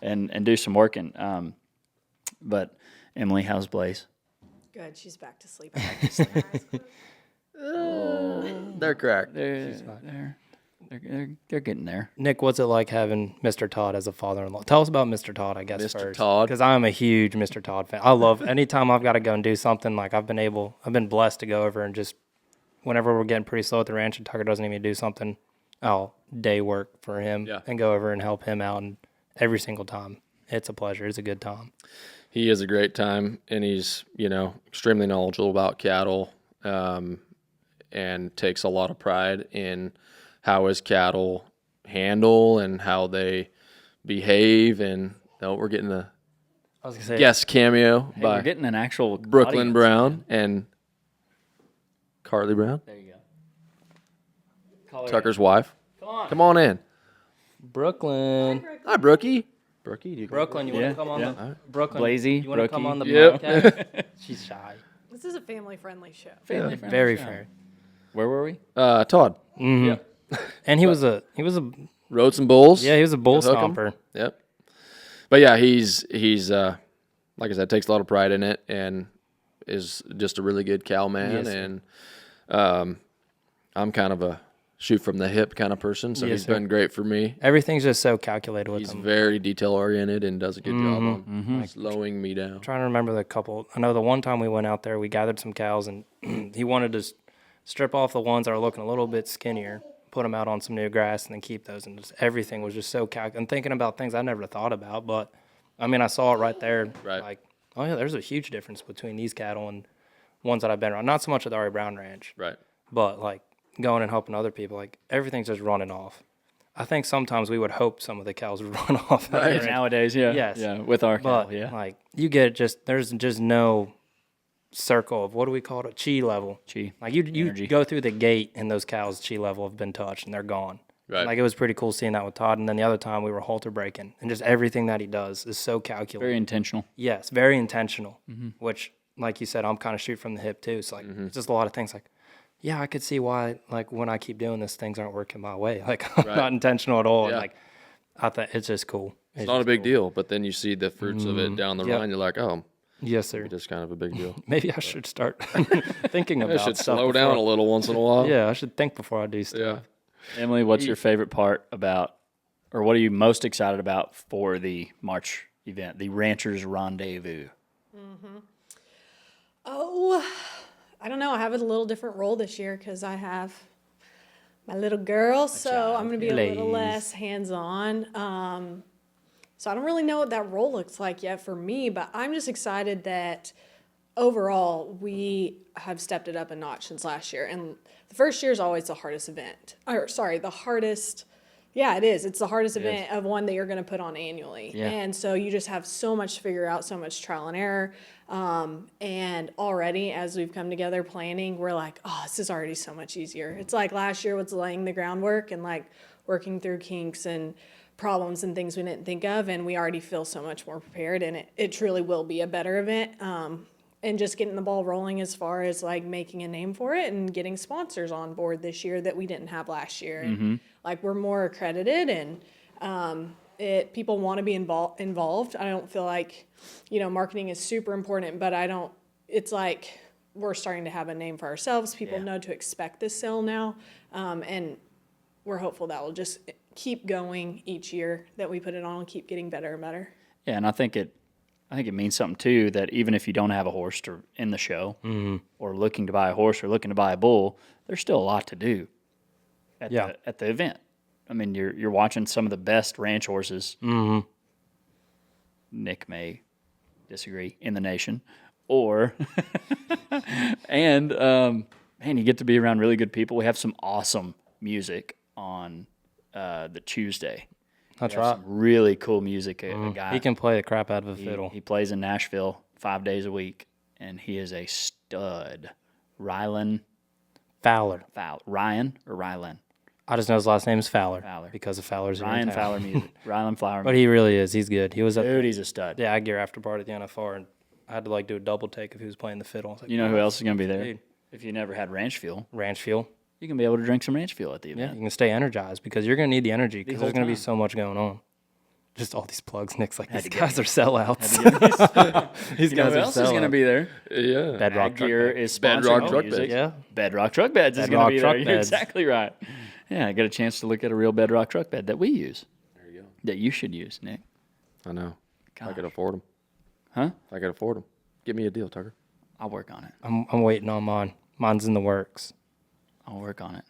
and do some working. But Emily, how's Blaze? Good. She's back to sleep. They're cracked. They're getting there. Nick, what's it like having Mr. Todd as a father-in-law? Tell us about Mr. Todd, I guess, Mr. first. Todd? Because I'm a huge Mr. Todd fan. I love anytime I've got to go and do something, like I've been blessed to go over and just, whenever we're getting pretty slow at the ranch and Tucker doesn't need me to do something, I'll day work for him and go over and help him out. And every single time, it's a pleasure. It's a good time. He is a great time, and he's, extremely knowledgeable about cattle, and takes a lot of pride in how his cattle handle and how they behave. And we're getting a guest cameo by we're getting an actual Brooklyn audience. Brown and Carly Brown, There you go. Tucker's wife. Come on in. Brooklyn. Hi, Brookie. Brookie, do you Brooklyn, you want to come on the Brooklyn? Blazy, you want to come on the Yep. podcast? She's shy. This is a family-friendly show. Very fair. Where were we? Todd. Mm-hmm. Yeah. And he was a Rode some bulls. he was a bull Hook 'em. stomper. Yep. But yeah, he's like I said, takes a lot of pride in it and is just a really good cow man. Yes, and I'm kind of a shoot from the hip kind of person, so Yes, he's sir. been great for me. Everything's just so calculated with He's him. very detail oriented and does a good job on slowing me down. Trying to remember the couple. I know the one time we went out there, we gathered some cows, and he wanted to strip off the ones that are looking a little bit skinnier, put them out on some new grass, and then keep those. And just everything was just so calculated. And thinking about things I never thought about, but I mean, I saw it right there. Right. Like, oh yeah, there's a huge difference between these cattle and ones that I've been around. Not so much at the Ari Brown Ranch, Right. but like going and helping other people. Like everything's just running off. I think sometimes we would hope some of the cows would run off. Right. Nowadays, yeah. Yes. Yeah, with our cow, But yeah. like you get there's just no circle of, what do we call it, chi level. Chi. Like you Energy. go through the gate and those cows' chi level have been touched and they're gone. Right. Like it was pretty cool seeing that with Todd. And then the other time we were halter breaking, and just everything that he does is so calculated. Very intentional. Yes, very intentional. Which, like you said, I'm kind of shoot from the hip too. So like it's just a lot of things like, yeah, I could see why, like, when I keep doing this, things aren't working my way. Like, I'm not intentional at all. Yeah. And, like, I thought it's just cool. It's not a big deal, but then you see the fruits of it down the Yep. line. You're like, oh, Yes, sir. it is kind of a big deal. Maybe I should start thinking about I should stuff slow down a little once in a while. Yeah, I should think before I do stuff. Yeah. Emily, what's your favorite part about, or what are you most excited about for the March event, the Ranchers Rendezvous? Oh, I don't know. I have a little different role this year because I have my little girl, so I'm going to be a little less hands-on. So I don't really know what that role looks like yet for me, but I'm just excited that overall we have stepped it up a notch since last year. And the first year is always the hardest event. Yeah, it is. It's the hardest event of one that you're going to put on annually. Yeah. And so you just have so much to figure out, so much trial and error. And already as we've come together planning, we're like, oh, this is already so much easier. It's like last year was laying the groundwork and like working through kinks and problems and things we didn't think of. And we already feel so much more prepared, and it truly will be a better event. And just getting the ball rolling as far as like making a name for it and getting sponsors on board this year that we didn't have last year. And like we're more accredited, and people want to be involved. I don't feel like, marketing is super important, but it's like we're starting to have a name for ourselves. People know to expect this sale now. And we're hopeful that will just keep going each year that we put it on and keep getting better and better. Yeah, and I think it means something too that even if you don't have a horse in the show or looking to buy a horse or looking to buy a bull, there's still a lot to do at the event. I mean, you're watching some of the best ranch horses. Mm-hmm. Nick may disagree in the nation, and man, you get to be around really good people. We have some awesome music on the Tuesday. That's right. Some really cool music. A guy, he can play the crap out of a fiddle. He plays in Nashville 5 days a week, and he is a stud. Ryan Fowler. Ryan or Rylan? I just know his last name is Fowler. Fowler. Because of Fowler's Ryan Fowler music. Rylan Flower. But he really is. He's good. He was at Dude, he's a stud. the Ag Gear after party at the NFR, and I had to do a double take if he was playing the fiddle. I was like, You know who else is going to be there? Dude. If you never had ranch fuel, Ranch fuel. you can be able to drink some ranch fuel at the Yeah, event. you can stay energized because you're going to need the energy because whole there's going to be time. so much going on. Just all these plugs. Nick's like, these guys are sellouts. These You know guys who are else is going to sellouts. be there? Yeah. Bedrock Ag Truck Gear Bed. is sponsoring Bedrock the Truck music. Beds. Yeah. Bedrock Truck Beds is going to Bedrock be Truck there. You're Beds. exactly right. Yeah, I got a chance to look at a real Bedrock Truck Bed that we use. There you go. That you should use, Nick. I know. If I Gosh. could afford them. Huh? If I could afford them. Give me a deal, Tucker. I'll work on it. I'm waiting on mine. Mine's in the works. I'll work on it.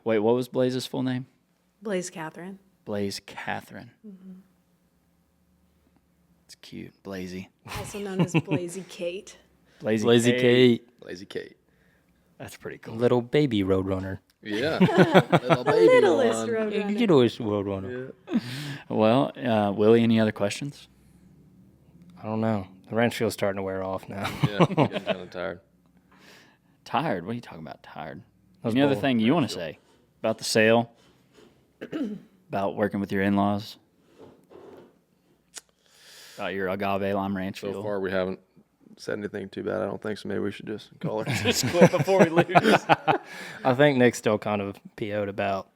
Wait, what was Blaze's full name? Blaze Catherine. Blaze Catherine. Mm-hmm. It's cute. Blazy. Also known as Blazy Kate. Blazy, Lazy Kate. Lazy Kate. That's pretty cool. Little baby roadrunner. Yeah. Little baby Littlest one. roadrunner. Littlest roadrunner. Yeah. Well, Willie, any other questions? I don't know. The ranch field's starting to wear off now. Yeah. I'm getting kind of tired. Tired? What are you talking about, tired? That's Any other bull. thing you want to say about the sale? About working with your in-laws? About your agave lime ranch So fuel? far, we haven't said anything too bad. I don't think so. Maybe we should just call her. Just quit before we lose. I think Nick's still kind of PO'd about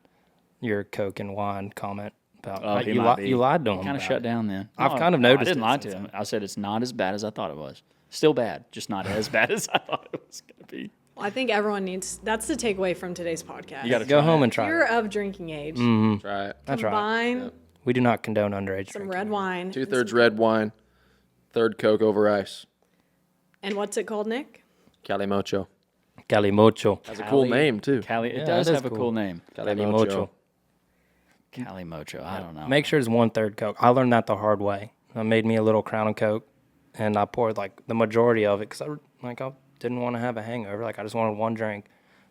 your Coke and wine comment. About He you, might be. you lied to him. Kind of about shut it. down then. I've kind of noticed I didn't it lie to since him. I said it's not as bad as I thought it was. Still bad, just not as bad as I thought it was going to be. Well, I think everyone needs, that's the takeaway from today's podcast. You got to Go home and If try you're it. of drinking age, Try it. That's right. combine We do not condone underage some drinking. red wine. 2/3 red wine, 1/3 Coke over ice. And what's it called, Nick? Calimocho. Calimocho. Has a cool name, too. Cali, it Yeah, does that is have a cool. cool name. Calimocho. Calimocho. I don't know. Make sure it's 1/3 Coke. I learned that the hard way. I made me a little Crown and Coke, and I poured the majority of it because I didn't want to have a hangover. I just wanted one drink.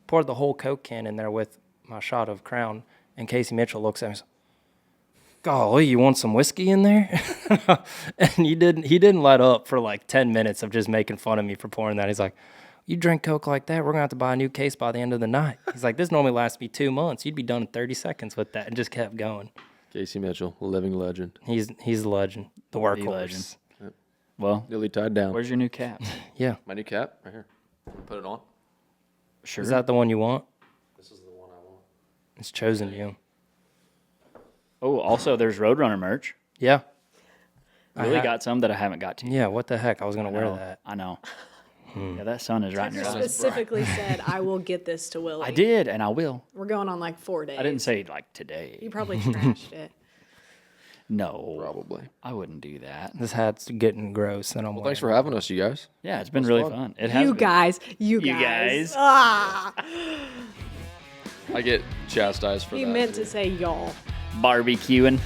Poured the whole Coke can in there with my shot of Crown, and Casey Mitchell looks at me and says, "Golly, you want some whiskey in there?" And he didn't let up for 10 minutes of just making fun of me for pouring that. He's like, "You drink Coke like that, we're gonna have to buy a new case by the end of the night." He's like, "This normally lasts me 2 months. You'd be done in 30 seconds with that," and just kept going. Casey Mitchell, living legend. He's a legend, the workhorse. legend. Well, Nearly tied down. where's your new cap? Yeah, My new cap? Right here. Put it on. Sure. is that the one you want? This is the one I want. It's chosen you. Oh, also, there's Roadrunner merch. Yeah, Willie got some that I haven't got to. yeah. What the heck? I was gonna wear know. that. I know. Yeah, that sun is right in Tucker your eyes. specifically said, I will get this to Willie. I did, and I will. We're going on 4 days. I didn't say today. You probably trashed it. No, Probably. I wouldn't do that. This hat's getting gross, and I'm Well, thanks for having us, you guys. Yeah, it's been really fun. It has You been. guys. You guys. Ah, I get chastised for he that. meant to say y'all. Barbecuing,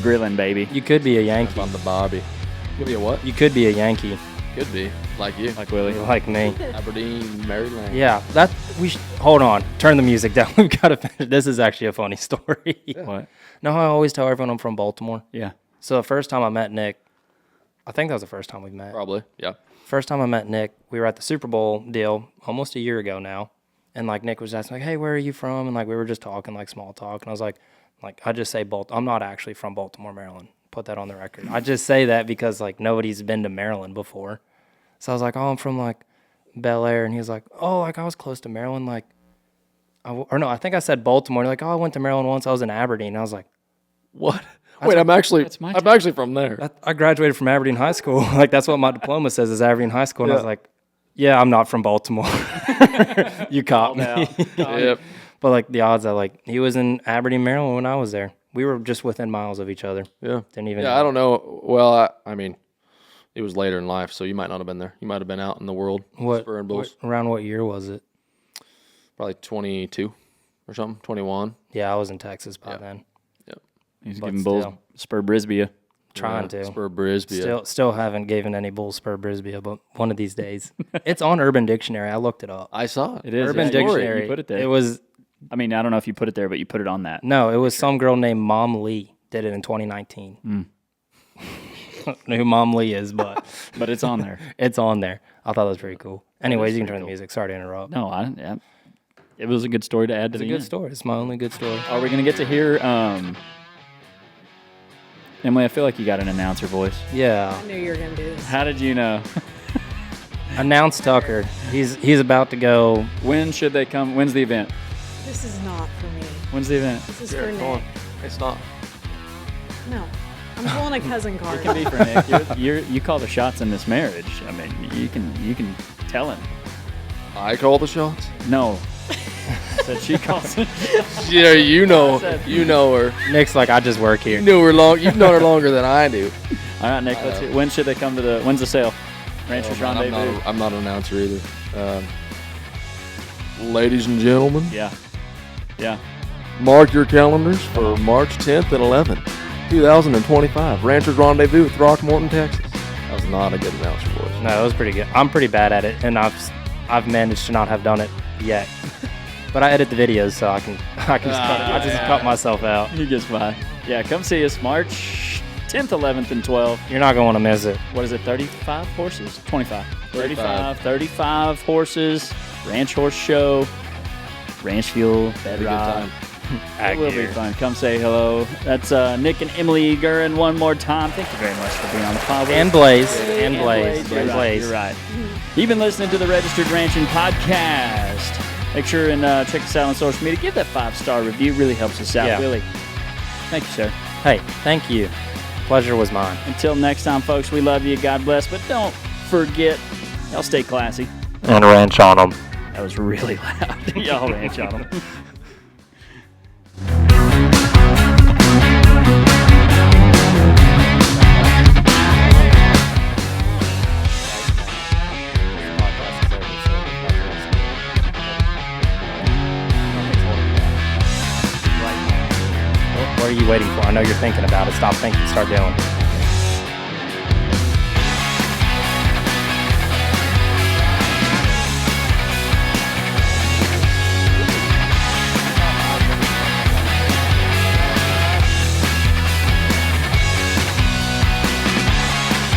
grilling, baby. You could be a Yankee. On the Bobby. Give me a what? You could be a Yankee, Could be. Like you. Like Willie. like me. Aberdeen, Maryland. Yeah, hold on. Turn the music down. We've got to finish. This is actually a funny story. What? No, I always tell everyone I'm from Baltimore. Yeah. So the first time I met Nick, I think that was the first time we met. Probably. Yeah. First time I met Nick, we were at the Super Bowl deal almost a year ago now. And Nick was asking hey, where are you from? And we were just talking small talk. And I was like I just say Baltimore. I'm not actually from Baltimore, Maryland. Put that on the record. I just say that because nobody's been to Maryland before. So I was like, oh, I'm from Bel Air. And he was like, oh, I was close to Maryland. I think I said Baltimore. And oh, I went to Maryland once. I was in Aberdeen. And I was like, What? Wait, I'm actually my I'm actually from there. I graduated from Aberdeen High School. That's what my diploma says is Aberdeen High School. And I was like, yeah, I'm not from Baltimore. You caught me. Yep. But like the odds that like he was in Aberdeen, Maryland when I was there. We were just within miles of each other. Yeah. Didn't even. Yeah, I don't know. Well, I mean, it was later in life, so you might not have been there. You might have been out in the world. Spurring bulls. Around what year was it? Probably 22 or something. 21. Yeah, I was in Texas by then. Yep. He's But giving bulls still. spur Brisbane. Trying to. Spur Brisbane. Still haven't given any bulls spur Brisbane, but one of these days. It's on Urban Dictionary. I looked it up. I saw it. It is. Urban yeah, Dictionary. You put it there. It was I mean, I don't know if you put it there, but you put it on that. no. It was some girl named Mom Lee did it in 2019. I don't know who Mom Lee is, but But it's on there. it's on there. I thought that was pretty cool. Anyways, you can turn the music. Sorry to interrupt. No, yeah. It was a good story to add to It's a the good end. story. It's my only good story. Are we going to get to hear, Emily, I feel like you got an announcer voice. Yeah. I knew you were going to do this. How did you know? Announce Tucker. He's about to go. When should they come? When's the event? This is not for me. When's the event? This is for Nick. It's not. No. I'm pulling a cousin card. It can be for Nick. You call the shots in this marriage. I mean, you can tell him. I call the shots? No. Said she calls it. Yeah, you know her. Nick's like, I just work here. You've known her longer than I do. All right, Nick. Let's hear. When should they come to when's the sale? Ranchers Rendezvous. I'm not an announcer either. Ladies and gentlemen, Yeah. mark your calendars for March 10th and 11th, 2025. Ranchers Rendezvous, Throckmorton, Texas. That was not a good announcer voice. No, it was pretty good. I'm pretty bad at it, and I've managed to not have done it yet. But I edit the videos, so I can just cut myself out. He gets by. Yeah, come see us March 10th, 11th, and 12th. You're not gonna want to miss it. What is it, 35 horses? 25. 35 horses, ranch horse show, ranch fuel, bedrock. It will be fun. Come say hello. That's Nick and Emily Eiguren one more time. Thank you very much for being on the pod. And Blaze. You're right. You've been listening to the Registered Ranching Podcast. Make sure and check us out on social media. Give that 5-star review. Really helps us out. Yeah. Really. Thank you, sir. Hey, thank you. Pleasure was mine. Until next time, folks, we love you. God bless. But don't forget, y'all stay classy. And ranch on them. That was really loud. Y'all ranch on them. What are you waiting for? I know you're thinking about it. Stop thinking. Start doing.